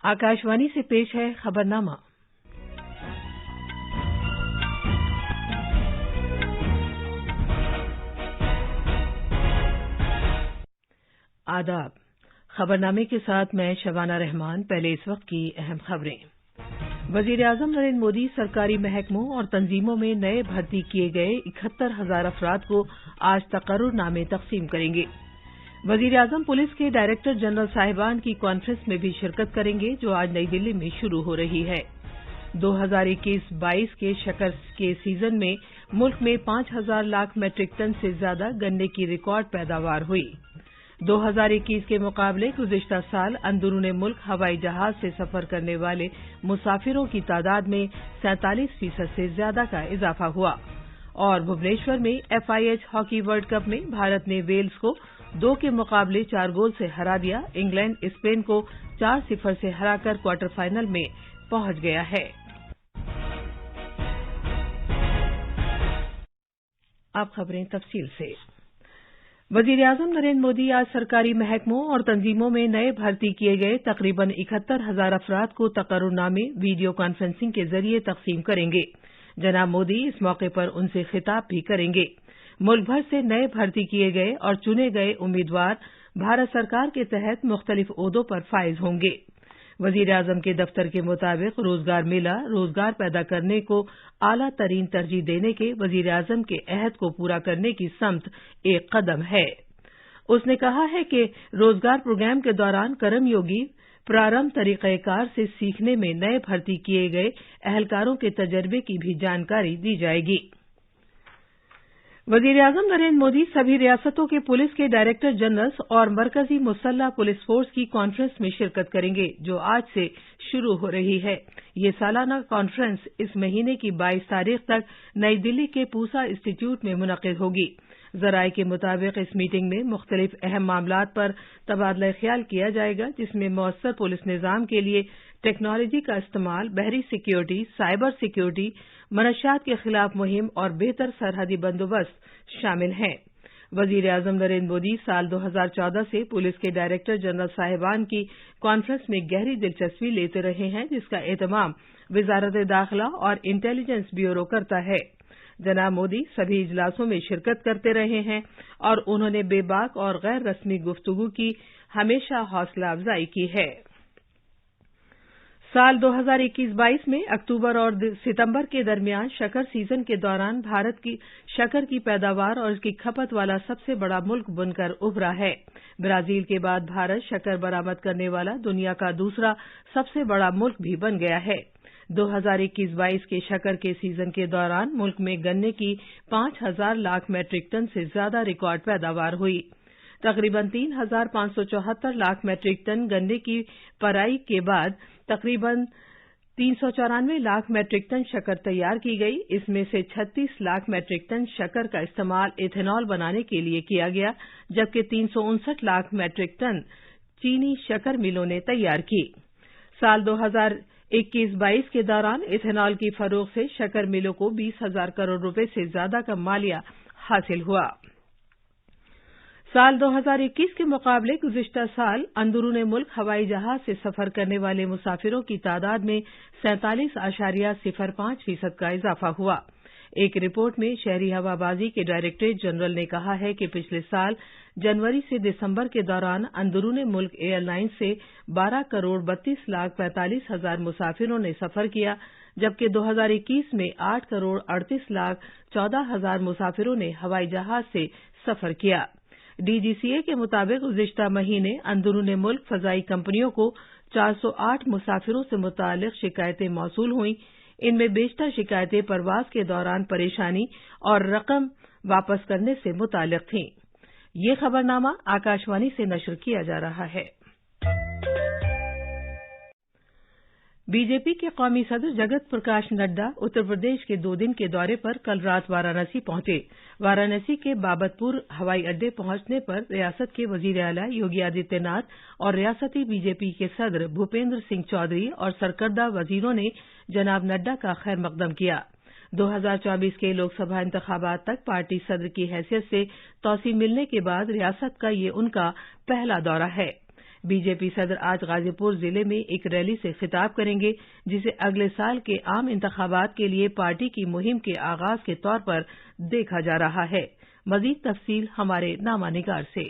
आकाशवाणी से पेश है खबरनामा। आदाब। खबरनामे के साथ मैं शबाना रहमान। पहले इस वक्त की अहम खबरें। वजीर-ए-आज़म नरेंद्र मोदी सरकारी महकमों और तंजीमों में नए भर्ती किए गए 71,000 अफराद को आज तकर्रुरनामे तकसीम करेंगे। वजीर-ए-आज़म पुलिस के डायरेक्टर जनरल साहिबान की कॉन्फ्रेंस में भी शिरकत करेंगे, जो आज नई दिल्ली में शुरू हो रही है। 2021-22 के शक्कर के सीजन में मुल्क में 5,000 लाख मीट्रिक टन से ज्यादा गन्ने की रिकॉर्ड पैदावार हुई। 2021 के मुकाबले गुज़िश्ता साल अंदरूने मुल्क हवाई जहाज से सफर करने वाले मुसाफिरों की तादाद में 47% से ज्यादा का इजाफा हुआ। और भुवनेश्वर में FIH हॉकी वर्ल्ड कप में भारत ने वेल्स को 2 के मुकाबले 4 गोल से हरा दिया। इंग्लैंड स्पेन को 4-0 से हराकर क्वार्टर फाइनल में पहुंच गया है। अब खबरें तफसील से। वजीर-ए-आज़म नरेंद्र मोदी आज सरकारी महकमों और तंजीमों में नए भर्ती किए गए तकरीबन 71,000 अफराद को तकर्रुरनामे वीडियो कॉन्फ्रेंसिंग के जरिए तकसीम करेंगे। जनाब मोदी इस मौके पर उनसे खिताब भी करेंगे। मुल्क भर से नए भर्ती किए गए और चुने गए उम्मीदवार भारत सरकार के तहत मुख्तलिफ ओहदों पर फाइज होंगे। वजीर-ए-आज़म के दफ्तर के मुताबिक रोजगार मेला रोजगार पैदा करने को आला तरीन तरजीह देने के वजीर-ए-आज़म के अहद को पूरा करने की समत एक कदम है। उसने कहा है कि रोजगार प्रोग्राम के दौरान कर्मयोगी प्रारंभ तरीक़ेकार से सीखने में नए भर्ती किए गए अहलकारों के तजर्बे की भी जानकारी दी जाएगी। वजीर-ए-आज़म नरेंद्र मोदी सभी रियासतों के पुलिस के डायरेक्टर जनरल्स और मरकजी मुसल्लह पुलिस फोर्स की कॉन्फ्रेंस में शिरकत करेंगे, जो आज से शुरू हो रही है। ये सालाना कॉन्फ्रेंस इस महीने की 22 तारीख तक नई दिल्ली के पूसा इंस्टीट्यूट में मुनक़िद होगी। ज़राए के मुताबिक इस मीटिंग में मुख्तलिफ अहम मामलात पर तबादला ख्याल किया जाएगा, जिसमें मौसर पुलिस निज़ाम के लिए टेक्नोलॉजी का इस्तेमाल, बहरी सिक्योरिटी, साइबर सिक्योरिटी, मनशियात के खिलाफ मुहिम और बेहतर सरहदी बंदोबस्त शामिल हैं। वजीर-ए-आज़म नरेंद्र मोदी साल 2014 से पुलिस के डायरेक्टर जनरल साहिबान की कॉन्फ्रेंस में गहरी दिलचस्पी लेते रहे हैं, जिसका एहतमाम वजारत दाखिला और इंटेलिजेंस ब्यूरो करता है। जनाब मोदी सभी इजलासों में शिरकत करते रहे हैं और उन्होंने बेबाक और गैर रस्मी गुफ्तगू की हमेशा हौसला अफजाई की है। साल 2021-22 में अक्टूबर और सितंबर के दरमियान शक्कर सीजन के दौरान भारत की शक्कर की पैदावार और इसकी खपत वाला सबसे बड़ा मुल्क बनकर उभरा है। ब्राजील के बाद भारत शक्कर बरामद करने वाला दुनिया का दूसरा सबसे बड़ा मुल्क भी बन गया है। 2021-22 के शक्कर के सीजन के दौरान मुल्क में गन्ने की 5,000 लाख मीट्रिक टन से ज्यादा रिकॉर्ड पैदावार हुई। तकरीबन 3,574 लाख मीट्रिक टन गन्ने की पराई के बाद तकरीबन 394 लाख मीट्रिक टन शक्कर तैयार की गई। इसमें से 36 लाख मीट्रिक टन शक्कर का इस्तेमाल इथेनॉल बनाने के लिए किया गया, जबकि 359 लाख मीट्रिक टन चीनी शक्कर मिलों ने तैयार की। साल 2021-22 के दौरान इथेनॉल की फरोख्त से शक्कर मिलों को 20,000 करोड़ रुपए से ज्यादा का मालिया हासिल हुआ। साल 2021 के मुकाबले गुज़िश्ता साल अंदरूने मुल्क हवाई जहाज से सफर करने वाले मुसाफिरों की तादाद में 47.05% का इजाफा हुआ। एक रिपोर्ट में शहरी हवाबाजी के डायरेक्टरेट जनरल ने कहा है कि पिछले साल जनवरी से दिसंबर के दौरान अंदरूने मुल्क एयरलाइन से 12,32,45,000 मुसाफिरों ने सफर किया, जबकि 2021 में 8,38,14,000 मुसाफिरों ने हवाई जहाज से सफर किया। DGCA के मुताबिक गुज़िश्ता महीने अंदरूने मुल्क फ़ज़ाई कंपनियों को 408 मुसाफिरों से मुताल्लिक़ शिकायतें मौसूल हुईं। इनमें बेशतर शिकायतें परवाज के दौरान परेशानी और रकम वापस करने से मुताल्लिक़ थीं। ये खबरनामा आकाशवाणी से नशर किया जा रहा है। बीजेपी के कौमी सदर जगत प्रकाश नड्डा उत्तर प्रदेश के 2 दिन के दौरे पर कल रात वाराणसी पहुंचे। वाराणसी के बाबतपुर हवाई अड्डे पहुंचने पर रियासत के वजीर आला योगी आदित्यनाथ और रियासती बीजेपी के सदर भूपेंद्र सिंह चौधरी और सरकर्दा वजीरों ने जनाब नड्डा का खैर मकदम किया। 2024 के लोकसभा इंतखाबात तक पार्टी सदर की हैसियत से तौसीह मिलने के बाद रियासत का ये उनका पहला दौरा है। बीजेपी सदर आज गाजीपुर जिले में एक रैली से खिताब करेंगे, जिसे अगले साल के आम इंतखाबात के लिए पार्टी की मुहिम के आगाज के तौर पर देखा जा रहा है। मजीद तफसील हमारे नामा निगार से।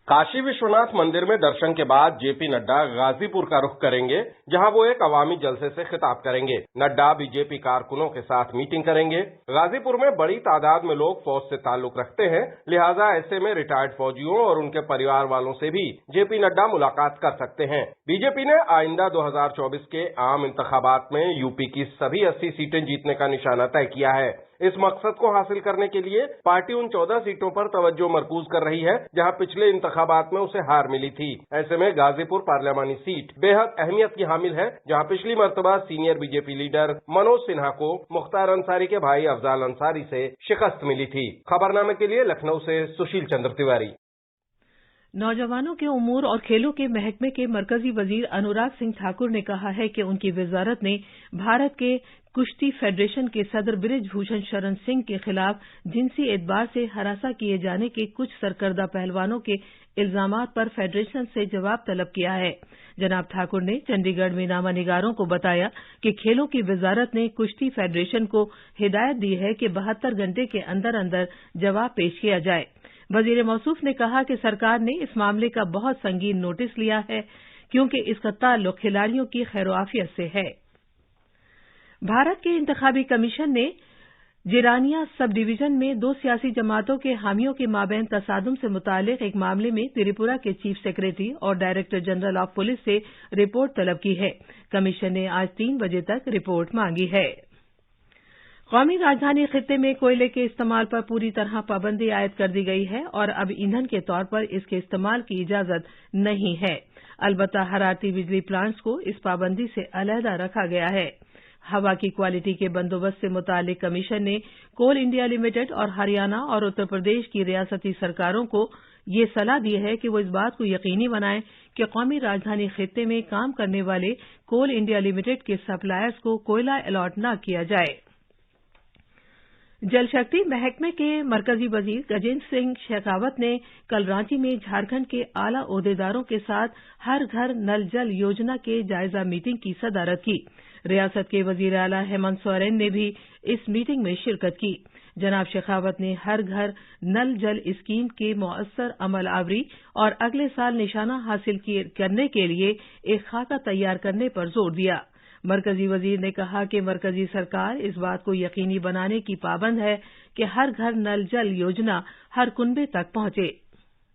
काशी विश्वनाथ मंदिर में दर्शन के बाद जेपी नड्डा गाजीपुर का रुख करेंगे, जहां वो एक अवामी जलसे से खिताब करेंगे। नड्डा बीजेपी कारकुनों के साथ मीटिंग करेंगे। गाजीपुर में बड़ी तादाद में लोग फौज से ताल्लुक रखते हैं, लिहाजा ऐसे में रिटायर्ड फौजियों और उनके परिवार वालों से भी जेपी नड्डा मुलाकात कर सकते हैं। बीजेपी ने आइंदा 2024 के आम इंतखाबात में यूपी की सभी 80 सीटें जीतने का निशाना तय किया है। इस मकसद को हासिल करने के लिए पार्टी उन 14 सीटों पर तवज्जो मरकूज कर रही है, जहां पिछले इंतखाबात में उसे हार मिली थी। ऐसे में गाजीपुर पार्लियामानी सीट बेहद अहमियत की हामिल है, जहां पिछली मर्तबा senior BJP leader Manoj Sinha को मुख्तार अंसारी के भाई अफजाल अंसारी से शिकस्त मिली थी। खबरनामे के लिए लखनऊ से सुशील चंद्र तिवारी। नौजवानों के उमूर और खेलों के महकमे के मरकजी वजीर अनुराग सिंह ठाकुर ने कहा है कि उनकी वजारत ने भारत के कुश्ती फेडरेशन के सदर बृजभूषण शरण सिंह के खिलाफ जिनसी एतबार से हरासा किए जाने के कुछ सरकर्दा पहलवानों के इल्जामात पर फेडरेशन से जवाब तलब किया है। जनाब ठाकुर ने चंडीगढ़ में नामा निगारों को बताया कि खेलों की वजारत ने कुश्ती फेडरेशन को हिदायत दी है कि 72 घंटे के अंदर अंदर जवाब पेश किया जाए। वजीर मौसूफ ने कहा कि सरकार ने इस मामले का बहुत संगीन नोटिस लिया है, क्योंकि इसका ताल्लुक खिलाड़ियों की खैरोआफियत से है। भारत के इंतखाबी कमीशन ने जिरानिया सब डिवीजन में 2 सियासी जमातों के हामियों के माबैन तसादुम से मुतालिक एक मामले में त्रिपुरा के चीफ सेक्रेटरी और डायरेक्टर जनरल ऑफ पुलिस से रिपोर्ट तलब की है। कमीशन ने आज 3 बजे तक रिपोर्ट मांगी है। कौमी राजधानी खित्ते में कोयले के इस्तेमाल पर पूरी तरह पाबंदी आयद कर दी गई है और अब ईंधन के तौर पर इसके इस्तेमाल की इजाजत नहीं है। अलबत्ता हरारती बिजली प्लांट्स को इस पाबंदी से अलहदा रखा गया है। हवा की क्वालिटी के बंदोबस्त से मुतालिक कमीशन ने कोल इंडिया लिमिटेड और हरियाणा और उत्तर प्रदेश की रियासती सरकारों को ये सलाह दी है कि वो इस बात को यकीनी बनाएं कि कौमी राजधानी खित्ते में काम करने वाले कोल इंडिया लिमिटेड के सप्लायर्स को कोयला अलॉट न किया जाए। जल शक्ति महकमे के मरकजी वजीर गजेंद्र सिंह शेखावत ने कल रांची में झारखंड के आला ओहदेदारों के साथ हर घर नल जल योजना के जायजा मीटिंग की सदारत की। रियासत के वजीर आला हेमंत सोरेन ने भी इस मीटिंग में शिरकत की। जनाब शेखावत ने हर घर नल जल स्कीम के मौसर अमल आवरी और अगले साल निशाना हासिल करने के लिए एक खाका तैयार करने पर जोर दिया। मरकजी वजीर ने कहा कि मरकजी सरकार इस बात को यकीनी बनाने की पाबंद है कि हर घर नल जल योजना हर कुनबे तक पहुंचे।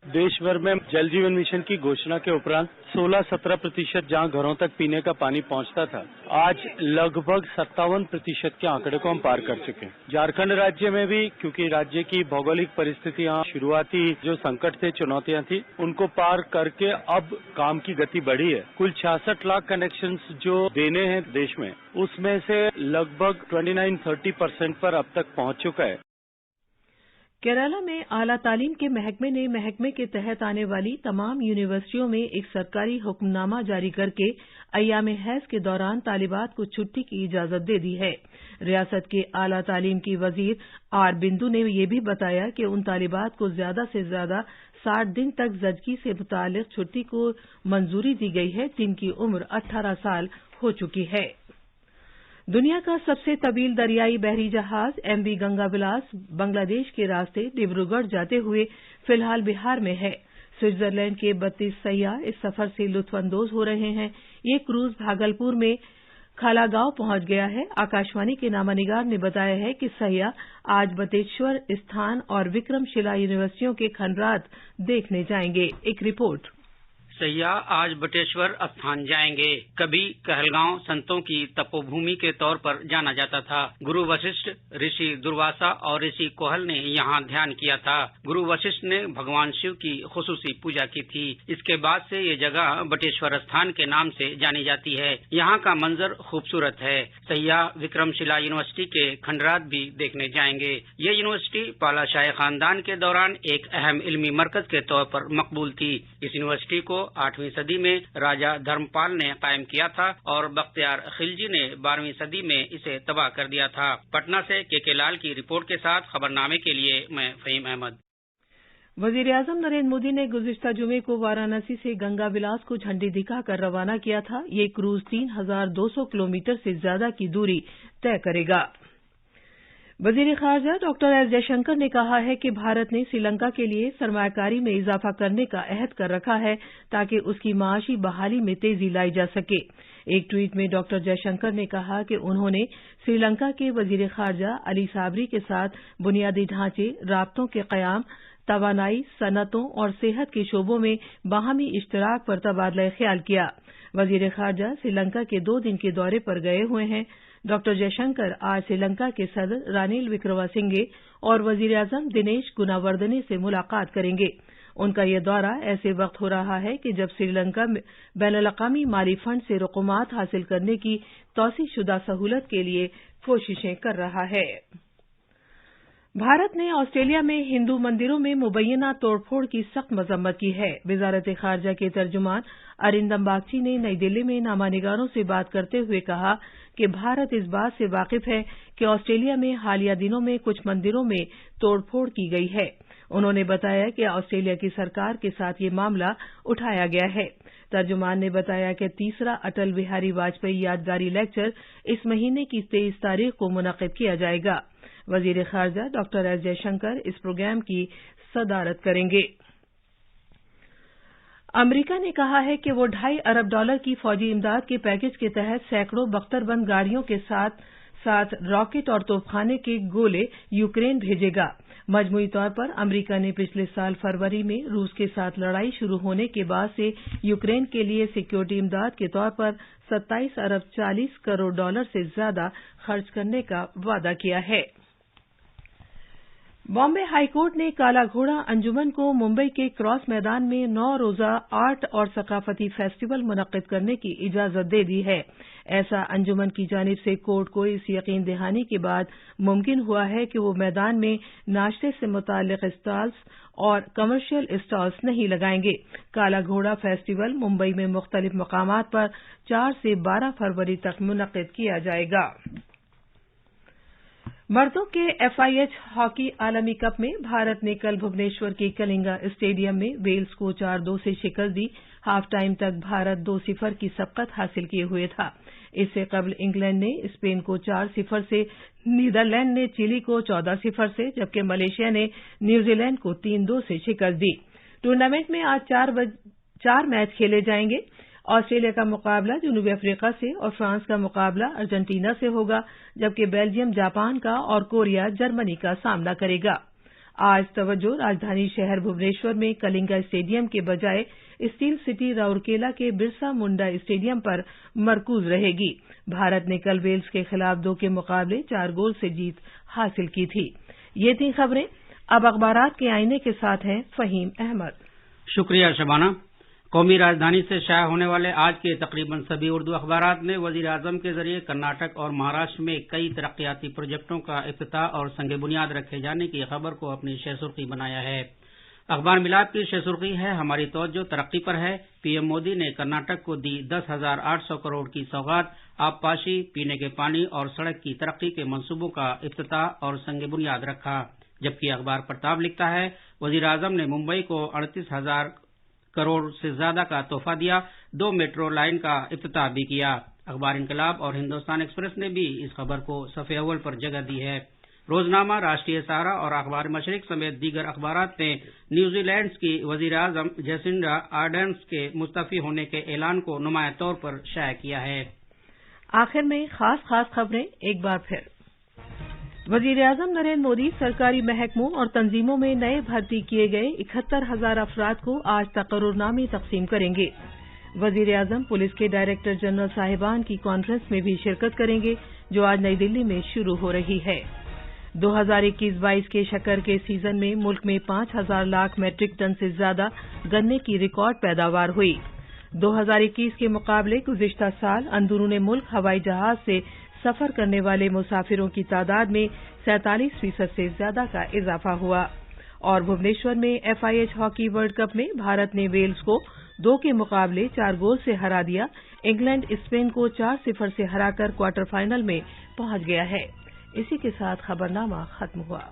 देश भर में जल जीवन मिशन की घोषणा के उपरांत 16-17% जहां घरों तक पीने का पानी पहुंचता था, आज लगभग 57% के आंकड़े को हम पार कर चुके हैं। झारखंड राज्य में भी, क्योंकि राज्य की भौगोलिक परिस्थितियां, शुरुआती जो संकट थे, चुनौतियां थी, उनको पार करके अब काम की गति बढ़ी है। कुल 66 लाख कनेक्शंस जो देने हैं देश में, उसमें से लगभग 29-30% पर अब तक पहुंच चुका है। केरला में आला तालीम के महकमे ने महकमे के तहत आने वाली तमाम यूनिवर्सिटियों में एक सरकारी हुक्मनामा जारी करके अय्याम हैज के दौरान तालिबात को छुट्टी की इजाजत दे दी है। रियासत के आला तालीम की वजीर आर बिंदु ने यह भी बताया कि उन तालिबात को ज्यादा से ज्यादा 60 दिन तक जजगी से मुतालिक छुट्टी को मंजूरी दी गई है, जिनकी उम्र 18 साल हो चुकी है। दुनिया का सबसे तवील दरियाई बहरी जहाज MV गंगा विलास बांग्लादेश के रास्ते डिब्रूगढ़ जाते हुए फिलहाल बिहार में है। स्विट्जरलैंड के 32 सैयाह इस सफर से लुत्फानंदोज हो रहे हैं। ये क्रूज भागलपुर में खालागांव पहुंच गया है। आकाशवाणी के नामानिगार ने बताया है कि सैयाह आज बटेश्वर स्थान और विक्रमशिला यूनिवर्सिटियों के खंडरात देखने जाएंगे। एक रिपोर्ट। सैयाह आज बटेश्वर स्थान जाएंगे। कभी कहलगांव संतों की तपोभूमि के तौर पर जाना जाता था। गुरु वशिष्ठ, ऋषि दुर्वासा और ऋषि कोहल ने यहाँ ध्यान किया था। गुरु वशिष्ठ ने भगवान शिव की खुसूसी पूजा की थी। इसके बाद से ये जगह बटेश्वर स्थान के नाम से जानी जाती है। यहाँ का मंजर खूबसूरत है। सैयाह विक्रमशिला यूनिवर्सिटी के खंडरात भी देखने जाएंगे। ये यूनिवर्सिटी पाला शाही खानदान के दौरान एक अहम इल्मी मरकज के तौर पर मकबूल थी। इस यूनिवर्सिटी को 8वीं सदी में राजा धर्मपाल ने कायम किया था और बख्तियार खिलजी ने 12वीं सदी में इसे तबाह कर दिया था। पटना से के लाल की रिपोर्ट के साथ खबरनामे के लिए मैं फहीम अहमद। वजीर-ए-आजम नरेंद्र मोदी ने गुज़िश्ता जुमे को वाराणसी से गंगा विलास को झंडी दिखाकर रवाना किया था। ये क्रूज 3,200 किलोमीटर से ज्यादा की दूरी तय करेगा। वजीर खारजा डॉक्टर एस जयशंकर ने कहा है कि भारत ने श्रीलंका के लिए सरमायाकारी में इजाफा करने का अहद कर रखा है ताकि उसकी माशी बहाली में तेजी लाई जा सके। एक ट्वीट में डॉक्टर जयशंकर ने कहा कि उन्होंने श्रीलंका के वजीर खारजा अली साबरी के साथ बुनियादी ढांचे, राब्तों के क़याम, तवानाई, सनतों और सेहत के शोबों में बाहमी इश्तराक पर तबादला ख्याल किया। वजीर खारजा श्रीलंका के 2 दिन के दौरे पर गए हुए हैं। डॉक्टर जयशंकर आज श्रीलंका के सदर रानिल विक्रमासिंघे और वजीर-ए-आजम दिनेश गुनावर्दने से मुलाकात करेंगे। उनका यह दौरा ऐसे वक्त हो रहा है कि जब श्रीलंका बैनुल-अक़वामी माली फंड से रक़ूमात हासिल करने की तौसीशुदा सहूलत के लिए कोशिशें कर रहा है। भारत ने ऑस्ट्रेलिया में हिंदू मंदिरों में मुबैना तोड़फोड़ की सख्त मजम्मत की है। वजारत खारजा के तर्जुमान अरिंदम बागची ने नई दिल्ली में नामानिगारों से बात करते हुए कहा कि भारत इस बात से वाकिफ है कि ऑस्ट्रेलिया में हालिया दिनों में कुछ मंदिरों में तोड़फोड़ की गई है। उन्होंने बताया कि ऑस्ट्रेलिया की सरकार के साथ ये मामला उठाया गया है। तर्जुमान ने बताया कि तीसरा अटल बिहारी वाजपेयी यादगारी लेक्चर इस महीने की 23 तारीख को मुनक़िद किया जाएगा। वजीर खारजा डॉक्टर एस जयशंकर इस प्रोग्राम की सदारत करेंगे। अमरीका ने कहा है कि वो $2.5 अरब की फौजी इमदाद के पैकेज के तहत सैकड़ों बख्तरबंद गाड़ियों के साथ रॉकेट और तोपखाने के गोले यूक्रेन भेजेगा। मजमूई तौर पर अमरीका ने पिछले साल फरवरी में रूस के साथ लड़ाई शुरू होने के बाद से यूक्रेन के लिए सिक्योरिटी इमदाद के तौर पर $27 अरब 40 करोड़ से ज्यादा खर्च करने का वादा किया है। बॉम्बे हाईकोर्ट ने काला घोड़ा अंजुमन को मुंबई के क्रॉस मैदान में 9 रोजा आर्ट और सकाफती फेस्टिवल मुनक़्क़िद करने की इजाजत दे दी है। ऐसा अंजुमन की जानिब से कोर्ट को इस यकीन दहानी के बाद मुमकिन हुआ है कि वो मैदान में नाश्ते से मुताल्लिक स्टॉल्स और कमर्शियल स्टॉल्स नहीं लगाएंगे। काला घोड़ा फेस्टिवल मुंबई में मुख्तलिफ मकामात पर 4 से 12 फरवरी तक मुनक़्क़िद किया जाएगा। मर्दों के FIH हॉकी आलमी कप में भारत ने कल भुवनेश्वर के कलिंगा स्टेडियम में वेल्स को 4-2 से शिकस्त दी। हाफ टाइम तक भारत 2-0 की सबकत हासिल किए हुए था। इससे कबल इंग्लैंड ने स्पेन को 4-0 से, नीदरलैंड ने चिली को 14-0 से, जबकि मलेशिया ने न्यूजीलैंड को 3-2 से शिकस्त दी। टूर्नामेंट में आज 4 मैच खेले जाएंगे। ऑस्ट्रेलिया का मुकाबला जनूबी अफ्रीका से और फ्रांस का मुकाबला अर्जेंटीना से होगा, जबकि बेल्जियम जापान का और कोरिया जर्मनी का सामना करेगा। आज तवज्जो राजधानी शहर भुवनेश्वर में कलिंगा स्टेडियम के बजाय स्टील सिटी राउरकेला के बिरसा मुंडा स्टेडियम पर मरकूज रहेगी। भारत ने कल वेल्स के खिलाफ 2 के मुकाबले 4 गोल से जीत हासिल की थी। ये थी खबरें। अब अखबारात के आईने के साथ हैं फहीम अहमद। शुक्रिया शबाना। कौमी राजधानी से शाया होने वाले आज के तकरीबन सभी उर्दू अखबारात ने वजीर आजम के जरिए कर्नाटक और महाराष्ट्र में कई तरक्याती प्रोजेक्टों का इफ्तिताह और संग बुनियाद रखे जाने की खबर को अपनी शेसुर्खी बनाया है। अखबार मिलाद की शेसुर्खी है, हमारी तवज्जो तरक्की पर है। पीएम मोदी ने कर्नाटक को दी 10,800 करोड़ की सौगात, आबपाशी, पीने के पानी और सड़क की तरक्की के मंसूबों का इफ्तिताह और संग बुनियाद रखा। जबकि अखबार प्रताप लिखता है, वजीर आजम ने मुंबई को 38,000 करोड़ से ज्यादा का तोहफा दिया, 2 मेट्रो लाइन का इफ्तिताह भी किया। अखबार इनकलाब और हिंदुस्तान एक्सप्रेस ने भी इस खबर को सफ़े अव्वल पर जगह दी है। रोजनामा, राष्ट्रीय सहारा और अखबार मशरिक समेत दीगर अखबारात ने न्यूजीलैंड की वजीर आजम जेसिंडा आर्डर्न के मुस्तफी होने के ऐलान को नुमाया तौर पर शाया किया है। आखिर में खास खबरें एक बार फिर। वजीर-ए-आजम नरेंद्र मोदी सरकारी महकमों और तंजीमों में नए भर्ती किए गए 71,000 अफराद को आज तकर्रुरनामे तकसीम करेंगे। वजीर-ए-आजम पुलिस के डायरेक्टर जनरल साहिबान की कॉन्फ्रेंस में भी शिरकत करेंगे, जो आज नई दिल्ली में शुरू हो रही है। 2021-22 के शक्कर के सीजन में मुल्क में 5,000 लाख मैट्रिक टन से ज्यादा गन्ने की रिकॉर्ड पैदावार हुई। 2021 के मुकाबले गुज़िश्ता साल अंदरूनी मुल्क हवाई जहाज से सफर करने वाले मुसाफिरों की तादाद में 47% से ज्यादा का इजाफा हुआ। और भुवनेश्वर में FIH हॉकी वर्ल्ड कप में भारत ने वेल्स को 2 के मुकाबले 4 गोल से हरा दिया। इंग्लैंड स्पेन को 4-0 से हराकर क्वार्टर फाइनल में पहुंच गया है। इसी के साथ खबरनामा खत्म हुआ।